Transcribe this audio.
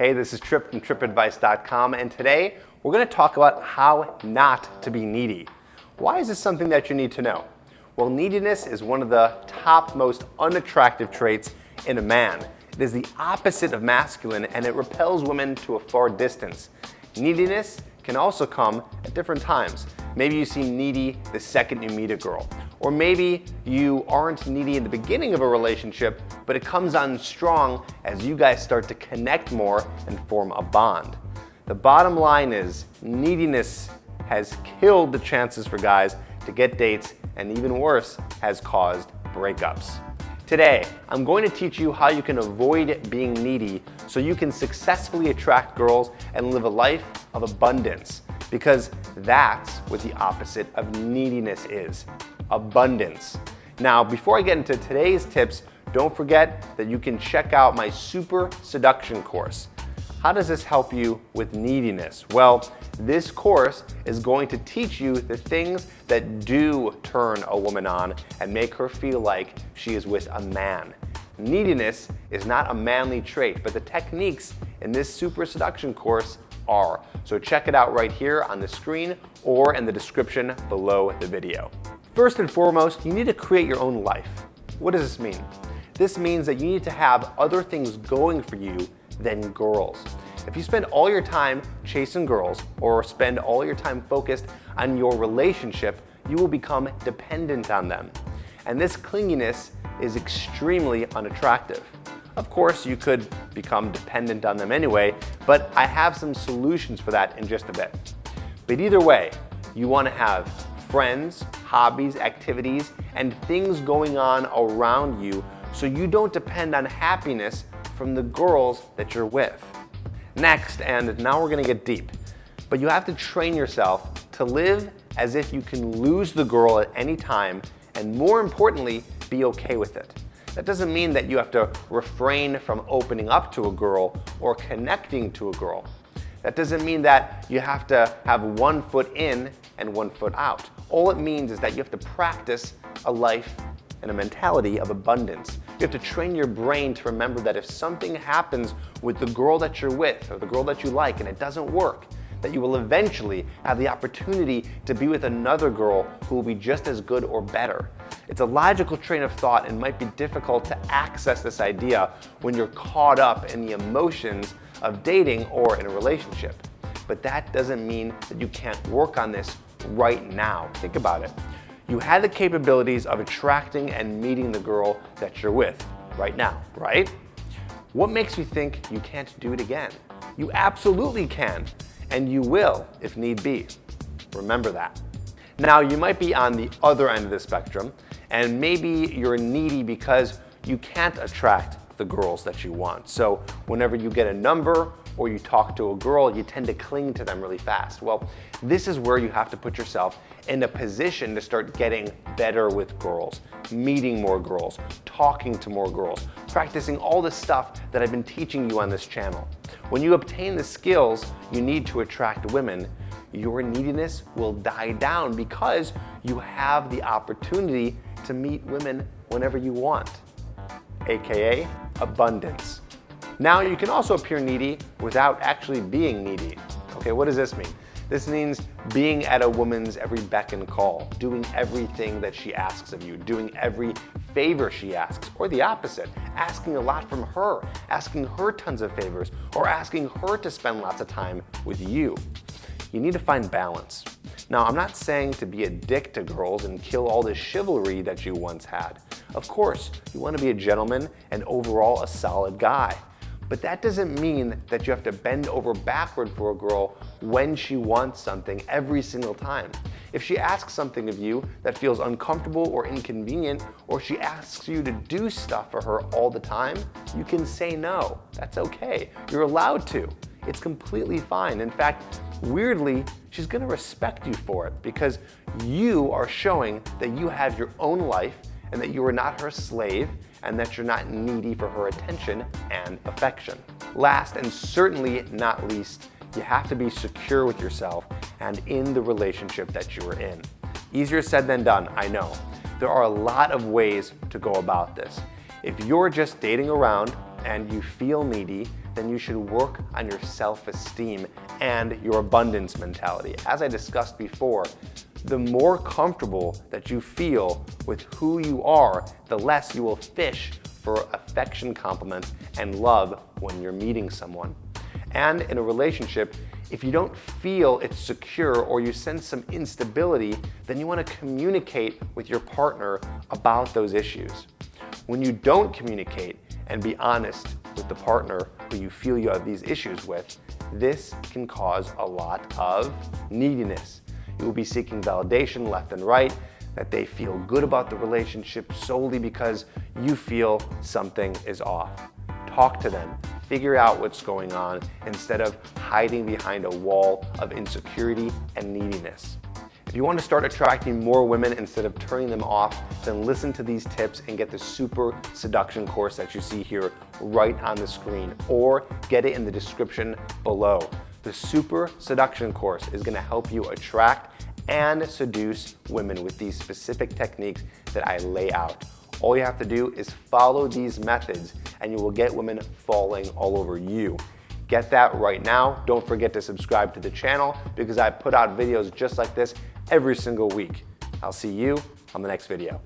Hey, this is Tripp from trippadvice.com, and today we're going to talk about how not to be needy. Why is this something that you need to know? Well, neediness is one of the top most unattractive traits in a man. It is the opposite of masculine, and it repels women to a far distance. Neediness can also come at different times. Maybe you seem needy the second you meet a girl. Or maybe you aren't needy in the beginning of a relationship, but it comes on strong as you guys start to connect more and form a bond. The bottom line is neediness has killed the chances for guys to get dates, and even worse, has caused breakups. Today, I'm going to teach you how you can avoid being needy so you can successfully attract girls and live a life of abundance, because that's what the opposite of neediness is. Abundance. Now, before I get into today's tips, don't forget that you can check out my Super Seduction course. How does this help you with neediness? Well, this course is going to teach you the things that do turn a woman on and make her feel like she is with a man. Neediness is not a manly trait, but the techniques in this Super Seduction course are. So check it out right here on the screen or in the description below the video. First and foremost, you need to create your own life. What does this mean? This means that you need to have other things going for you than girls. If you spend all your time chasing girls or spend all your time focused on your relationship, you will become dependent on them. And this clinginess is extremely unattractive. Of course, you could become dependent on them anyway, but I have some solutions for that in just a bit. But either way, you want to have friends, hobbies, activities, and things going on around you so you don't depend on happiness from the girls that you're with. Next, and now we're going to get deep, but you have to train yourself to live as if you can lose the girl at any time, and more importantly, be okay with it. That doesn't mean that you have to refrain from opening up to a girl or connecting to a girl. That doesn't mean that you have to have 1 foot in and 1 foot out. All it means is that you have to practice a life and a mentality of abundance. You have to train your brain to remember that if something happens with the girl that you're with or the girl that you like and it doesn't work, that you will eventually have the opportunity to be with another girl who will be just as good or better. It's a logical train of thought and might be difficult to access this idea when you're caught up in the emotions of dating or in a relationship. But that doesn't mean that you can't work on this right now. Think about it. You had the capabilities of attracting and meeting the girl that you're with right now, right? What makes you think you can't do it again? You absolutely can, and you will if need be. Remember that. Now, you might be on the other end of the spectrum, and maybe you're needy because you can't attract the girls that you want. So whenever you get a number or you talk to a girl, you tend to cling to them really fast. Well, this is where you have to put yourself in a position to start getting better with girls, meeting more girls, talking to more girls, practicing all the stuff that I've been teaching you on this channel. When you obtain the skills you need to attract women, your neediness will die down because you have the opportunity to meet women whenever you want, aka abundance. Now, you can also appear needy without actually being needy. Okay, what does this mean? This means being at a woman's every beck and call, doing everything that she asks of you, doing every favor she asks, or the opposite, asking a lot from her, asking her tons of favors, or asking her to spend lots of time with you. You need to find balance. Now, I'm not saying to be a dick to girls and kill all the chivalry that you once had. Of course, you want to be a gentleman and overall a solid guy. But that doesn't mean that you have to bend over backward for a girl when she wants something every single time. If she asks something of you that feels uncomfortable or inconvenient, or she asks you to do stuff for her all the time, you can say no. That's okay. You're allowed to. It's completely fine. In fact, weirdly, she's going to respect you for it because you are showing that you have your own life and that you are not her slave and that you're not needy for her attention and affection. Last and certainly not least, you have to be secure with yourself and in the relationship that you are in. Easier said than done, I know. There are a lot of ways to go about this. If you're just dating around and you feel needy, then you should work on your self-esteem and your abundance mentality. As I discussed before, the more comfortable that you feel with who you are, the less you will fish for affection, compliments, and love when you're meeting someone. And in a relationship, if you don't feel it's secure or you sense some instability, then you want to communicate with your partner about those issues. When you don't communicate and be honest with the partner who you feel you have these issues with, this can cause a lot of neediness. You will be seeking validation left and right, that they feel good about the relationship solely because you feel something is off. Talk to them, figure out what's going on instead of hiding behind a wall of insecurity and neediness. If you want to start attracting more women instead of turning them off, then listen to these tips and get the Super Seduction course that you see here right on the screen, or get it in the description below. The Super Seduction course is going to help you attract and seduce women with these specific techniques that I lay out. All you have to do is follow these methods and you will get women falling all over you. Get that right now. Don't forget to subscribe to the channel because I put out videos just like this every single week. I'll see you on the next video.